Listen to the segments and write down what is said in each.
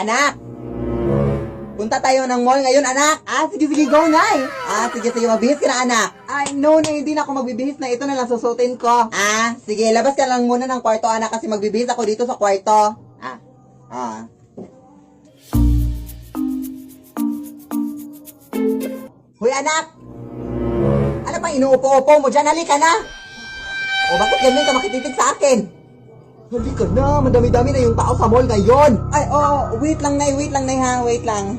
Anak! Punta tayo ng mall ngayon, anak. Sige, go, Nay. Sige, mabihis ka na, anak. No, hindi na ako magbibihis na. Ito na lang susutin ko. Sige, labas ka lang muna ng kwarto, anak, kasi magbibihis ako dito sa kwarto. Hoy, anak! Ano pang inuupo-upo mo dyan? Halika na! O, bakit ganyan ka makititig sa akin? Halika na, madami-dami na yung tao sa mall ngayon. Wait lang, Nay, ha, wait lang.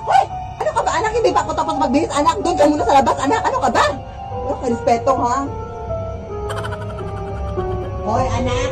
Hoy! Ano ka ba, anak? Hindi pa ako tapos magbihis, anak. Doon ka muna sa labas, anak. Ano ka ba? Respeto, ha? Hoy, anak!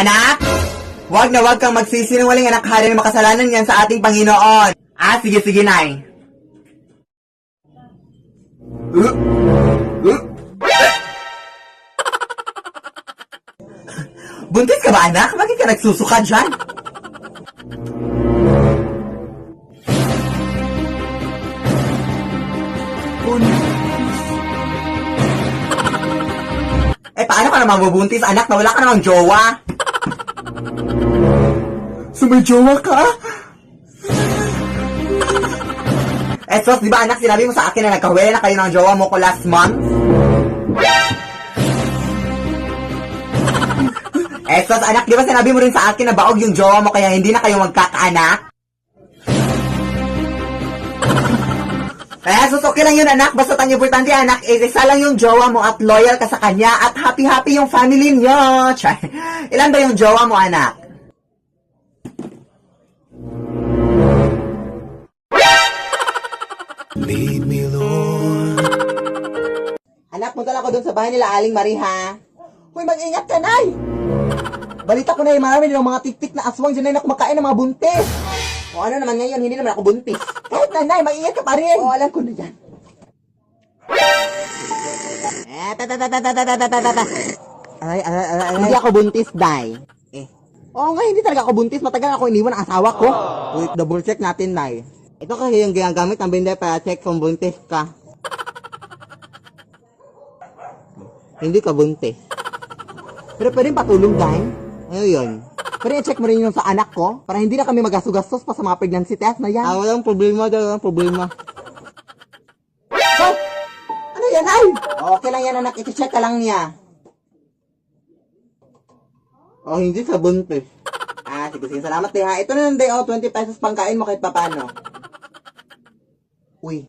Anak! Wag na wag kang magsisinungaling, anak. Hari ng makasalanan yan sa ating Panginoon. Sige, Nay. Buntis ka ba, anak? Bakit ka nagsusuka dyan? Paano ka naman mabubuntis, anak, na wala ka namang jowa? May jowa ka? Sos, di ba, anak, sinabi mo sa akin na nagkawala na kayo ng jowa mo ko last month? Sos, anak, di ba sinabi mo rin sa akin na baog yung jowa mo kaya hindi na kayo magkakaanak? Sos, okay lang yun, anak. Basta ang importante, anak, isa lang yung jowa mo at loyal ka sa kanya at happy-happy yung family niyo. Ilan ba yung jowa mo, anak? Lead me, Lord. Anak, punta lang ako dun sa bahay nila Aling Marie, ha? Hoy, mag-ingat ka, Nay! Balita ko na marami ng mga tiktik na aswang dyan na kumakain ng mga buntis. O ano naman ngayon, hindi naman ako buntis. Kahit na, Nay, mag-ingat ka pa rin. O, alam ko na yan. Hindi ako buntis, Day. Oo nga, hindi talaga ako buntis. Matagal ako iniwan ang asawa ko. Wait, double check natin, Day. Ito kasi yung ginagamit ng binder para check kung buntis ka. Hindi ka buntis. Pero pwedeng patulong, Day. Ano yun? Pwede i-check mo rin yung sa anak ko para hindi na kami magastugastos pa sa mga pregnancy test na yan. Walang problema, walang problema. So, ano yan, ay? Okay lang yan, anak. I-check ka lang niya. Hindi sa buntis. Sige. Salamat, ha. Ito na lang, Day. 20 pesos pangkain mo kahit papano. Uy.